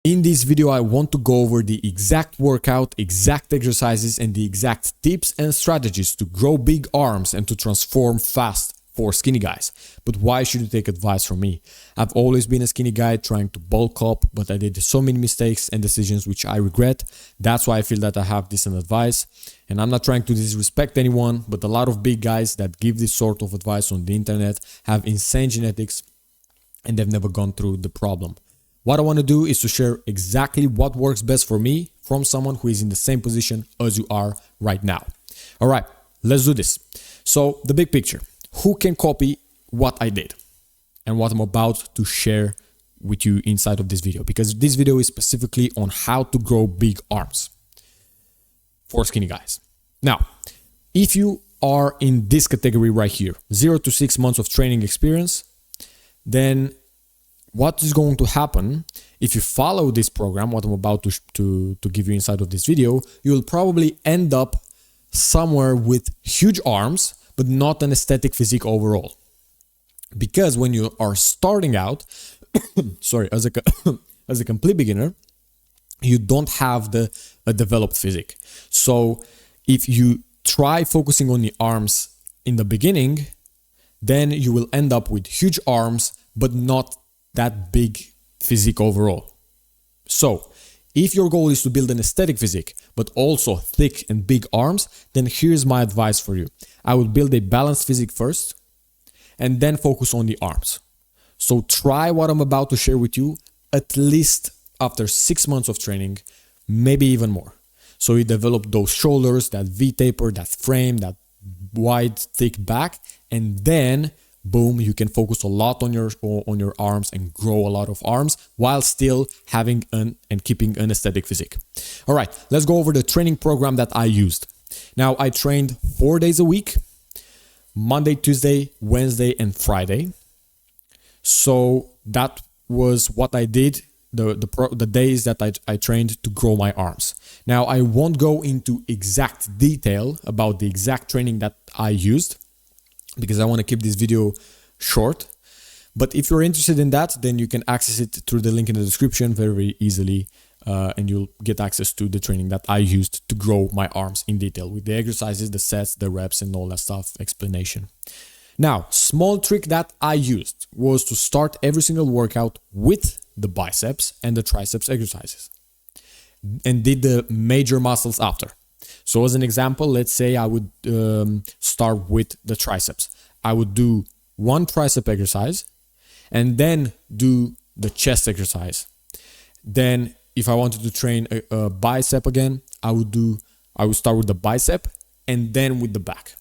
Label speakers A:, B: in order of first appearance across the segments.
A: In this video, I want to go over the exact workout, exact exercises, and the exact tips and strategies to grow big arms and to transform fast for skinny guys. But why should you take advice from me? I've always been a skinny guy trying to bulk up, but I did so many mistakes and decisions which I regret. That's why I feel that I have decent advice. And I'm not trying to disrespect anyone, but a lot of big guys that give this sort of advice on the internet have insane genetics and they've never gone through the problem. What I want to do is to share exactly what works best for me from someone who is in the same position as you are right now. All right, let's do this. So the big picture, who can copy what I did and what I'm about to share with you inside of this video? Because this video is specifically on how to grow big arms for skinny guys. Now, if you are in this category right here, 0 to 6 months of training experience, then what is going to happen if you follow this program, what I'm about to give you inside of this video, you'll probably end up somewhere with huge arms, but not an aesthetic physique overall. Because when you are starting out, as a complete beginner, you don't have a developed physique. So if you try focusing on the arms in the beginning, then you will end up with huge arms, but not that big physique overall. So if your goal is to build an aesthetic physique, but also thick and big arms, then here's my advice for you. I would build a balanced physique first and then focus on the arms. So try what I'm about to share with you at least after 6 months of training, maybe even more. So you develop those shoulders, that V-taper, that frame, that wide, thick back, and then boom, you can focus a lot on your arms and grow a lot of arms while still having and keeping an aesthetic physique. All right, let's go over the training program that I used. Now, I trained 4 days a week, Monday, Tuesday, Wednesday, and Friday. So that was what I did, the days that I trained to grow my arms. Now, I won't go into exact detail about the exact training that I used, because I want to keep this video short. But if you're interested in that, then you can access it through the link in the description very easily, and you'll get access to the training that I used to grow my arms in detail with the exercises, the sets, the reps, and all that stuff, explanation. Now, small trick that I used was to start every single workout with the biceps and the triceps exercises and did the major muscles after. So as an example, let's say I would start with the triceps. I would do one tricep exercise and then do the chest exercise. Then if I wanted to train a bicep again, I would start with the bicep and then with the back.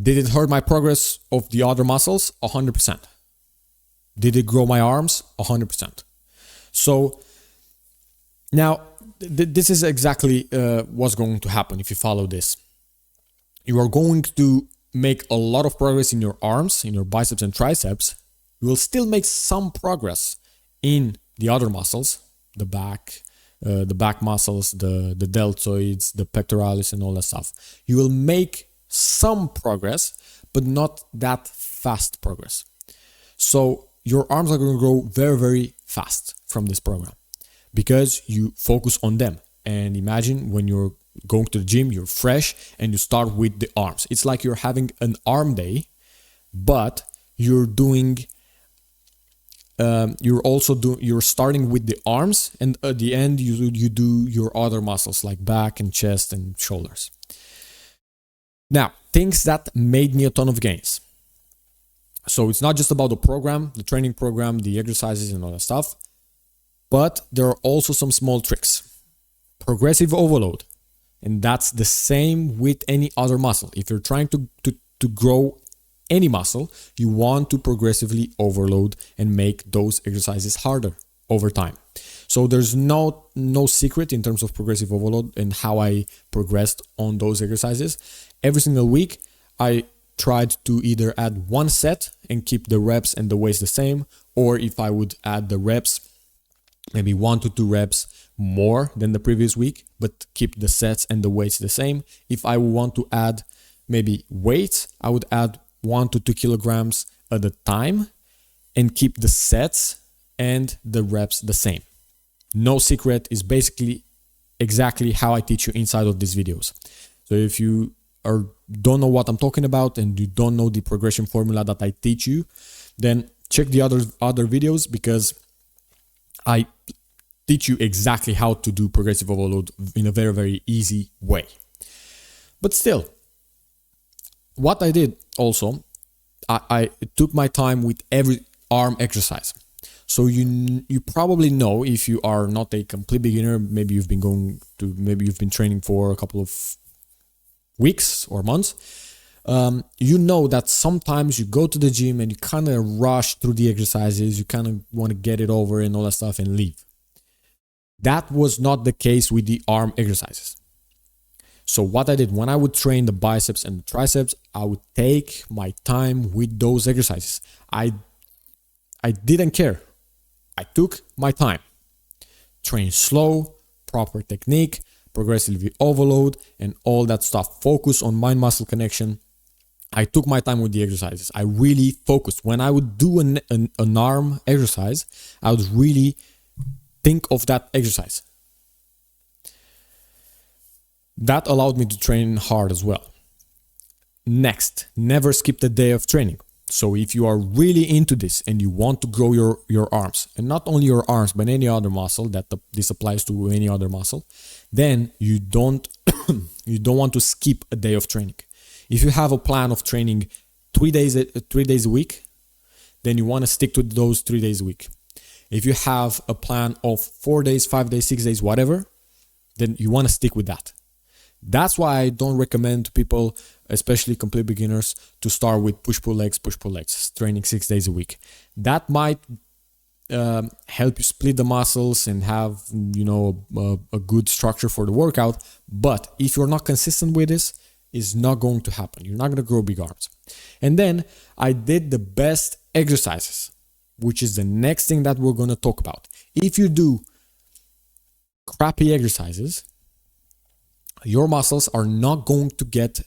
A: Did it hurt my progress of the other muscles? 100%. Did it grow my arms? 100%. So now, this is exactly what's going to happen if you follow this. You are going to make a lot of progress in your arms, in your biceps and triceps. You will still make some progress in the other muscles, the back muscles, the deltoids, the pectoralis, and all that stuff. You will make some progress, but not that fast progress. So your arms are going to grow very, very fast from this program, because you focus on them. And imagine when you're going to the gym, you're fresh and you start with the arms. It's like you're having an arm day, but you're starting with the arms, and at the end you do your other muscles like back and chest and shoulders. Now, things that made me a ton of gains. So it's not just about the program, the training program, the exercises and all that stuff, but there are also some small tricks. Progressive overload. And that's the same with any other muscle. If you're trying to grow any muscle, you want to progressively overload and make those exercises harder over time. So there's no secret in terms of progressive overload and how I progressed on those exercises. Every single week, I tried to either add one set and keep the reps and the weights the same, or if I would add the reps, maybe 1 to 2 reps more than the previous week, but keep the sets and the weights the same. If I want to add maybe weights, I would add 1 to 2 kilograms at a time and keep the sets and the reps the same. No secret, is basically exactly how I teach you inside of these videos. So if you don't know what I'm talking about and you don't know the progression formula that I teach you, then check the other videos, because I teach you exactly how to do progressive overload in a very, very easy way. But still, what I did also, I took my time with every arm exercise. So you probably know, if you are not a complete beginner, maybe you've been training for a couple of weeks or months, you know that sometimes you go to the gym and you kind of rush through the exercises, you kind of want to get it over and all that stuff and leave. That was not the case with the arm exercises. So what I did, when I would train the biceps and the triceps, I would take my time with those exercises. I didn't care. I took my time. Train slow, proper technique, progressively overload, and all that stuff. Focus on mind-muscle connection. I took my time with the exercises. I really focused. When I would do an arm exercise, I would really think of that exercise. That allowed me to train hard as well. Next, never skip a day of training. So if you are really into this and you want to grow your arms, and not only your arms, but any other muscle, this applies to any other muscle, then you don't want to skip a day of training. If you have a plan of training 3 days a week, then you want to stick to those 3 days a week. If you have a plan of 4 days, 5 days, 6 days, whatever, then you want to stick with that. That's why I don't recommend to people, especially complete beginners, to start with push-pull legs, training 6 days a week. That might help you split the muscles and have, a good structure for the workout. But if you're not consistent with this, it's not going to happen. You're not going to grow big arms. And then I did the best exercises, which is the next thing that we're going to talk about. If you do crappy exercises, your muscles are not going to get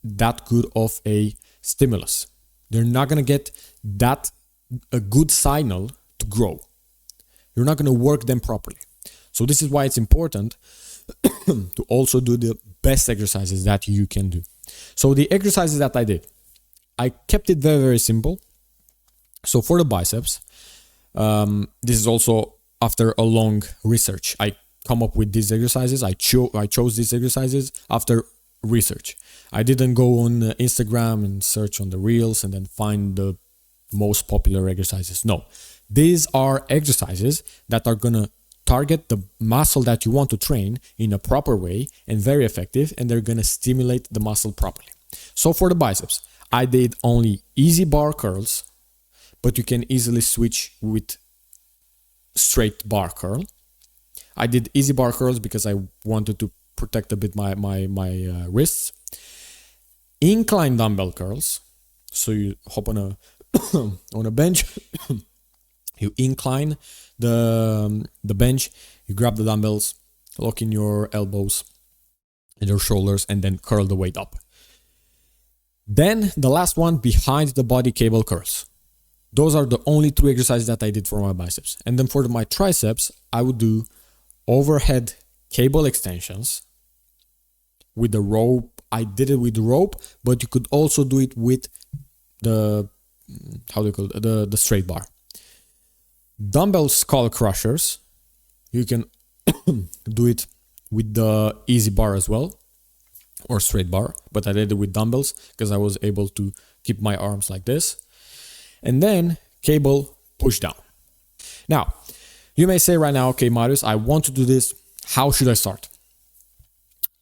A: that good of a stimulus. They're not going to get a good signal to grow. You're not going to work them properly. So this is why it's important to also do the best exercises that you can do. So the exercises that I did, I kept it very, very simple. So for the biceps, this is also after a long research. I come up with these exercises. I chose these exercises after research. I didn't go on Instagram and search on the reels and then find the most popular exercises. No, these are exercises that are gonna target the muscle that you want to train in a proper way and very effective, and they're gonna stimulate the muscle properly. So for the biceps, I did only easy bar curls, but you can easily switch with straight bar curl. I did easy bar curls because I wanted to protect a bit my wrists. Incline dumbbell curls. So you hop on a bench, you incline the bench, you grab the dumbbells, lock in your elbows and your shoulders, and then curl the weight up. Then the last one, behind the body cable curls. Those are the only 3 exercises that I did for my biceps. And then for my triceps, I would do overhead cable extensions with the rope. I did it with the rope, but you could also do it with the straight bar. Dumbbell skull crushers, you can do it with the easy bar as well, or straight bar, but I did it with dumbbells because I was able to keep my arms like this. And then cable push down. Now, you may say right now, okay, Marius, I want to do this. How should I start?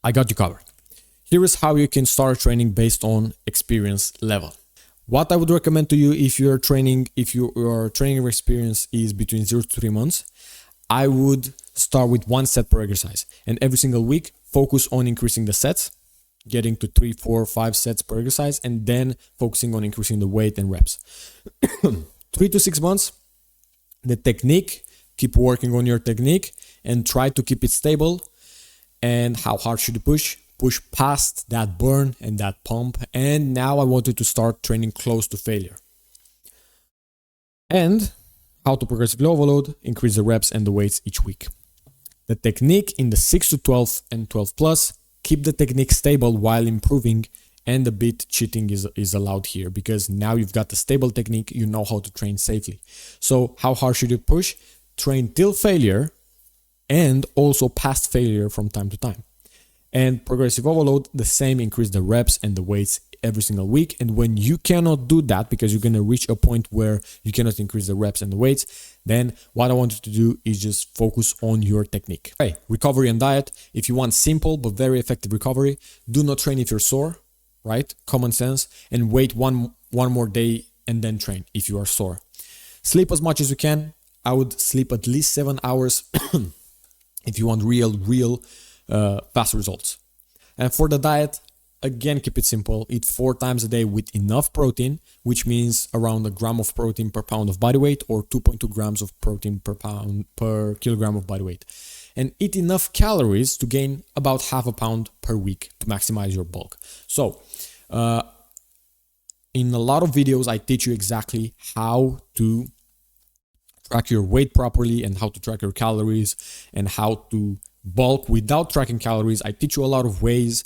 A: I got you covered. Here is how you can start training based on experience level. What I would recommend to you if your training experience is between 0 to 3 months, I would start with 1 set per exercise. And every single week, focus on increasing the sets, getting to 3, 4, 5 sets per exercise, and then focusing on increasing the weight and reps. 3 to 6 months, the technique, keep working on your technique and try to keep it stable. And how hard should you push? Push past that burn and that pump. And now I want you to start training close to failure. And How to progressively overload, increase the reps and the weights each week. The technique in the 6 to 12 and 12 plus, keep the technique stable while improving, and a bit cheating is allowed here because now you've got the stable technique, you know how to train safely. So how hard should you push? Train till failure and also past failure from time to time. And progressive overload, the same, increase the reps and the weights every single week. And when you cannot do that because you're going to reach a point where you cannot increase the reps and the weights, then what I want you to do is just focus on your technique. Okay, recovery and diet. If you want simple but very effective recovery, do not train if you're sore, right? Common sense. And wait one more day and then train if you are sore. Sleep as much as you can. I would sleep at least 7 hours if you want real fast results. And for the diet, again, keep it simple. Eat 4 times a day with enough protein, which means around 1 gram of protein per pound of body weight or 2.2 grams of protein per kilogram of body weight. And eat enough calories to gain about half a pound per week to maximize your bulk. So, in a lot of videos, I teach you exactly how to track your weight properly and how to track your calories and how to bulk without tracking calories. I teach you a lot of ways.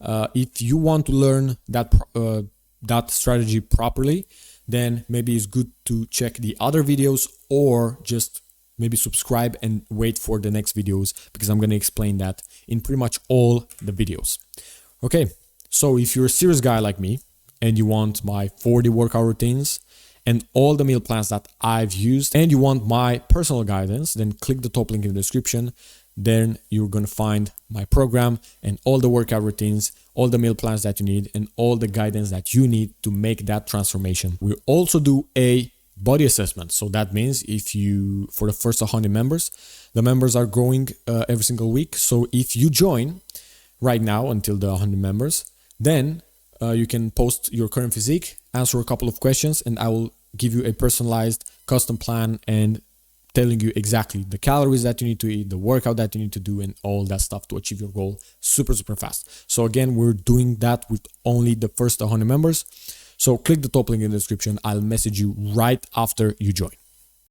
A: If you want to learn that strategy properly, then maybe it's good to check the other videos or just maybe subscribe and wait for the next videos because I'm going to explain that in pretty much all the videos. Okay, so if you're a serious guy like me and you want my 40 workout routines and all the meal plans that I've used and you want my personal guidance, then click the top link in the description. Then you're going to find my program and all the workout routines, all the meal plans that you need, and all the guidance that you need to make that transformation. We also do a body assessment. So that means for the first 100 members, the members are growing every single week. So if you join right now until the 100 members, then you can post your current physique, answer a couple of questions, and I will give you a personalized custom plan and telling you exactly the calories that you need to eat, the workout that you need to do, and all that stuff to achieve your goal super fast. So again, we're doing that with only the first 100 members. So click the top link in the description. I'll message you right after you join.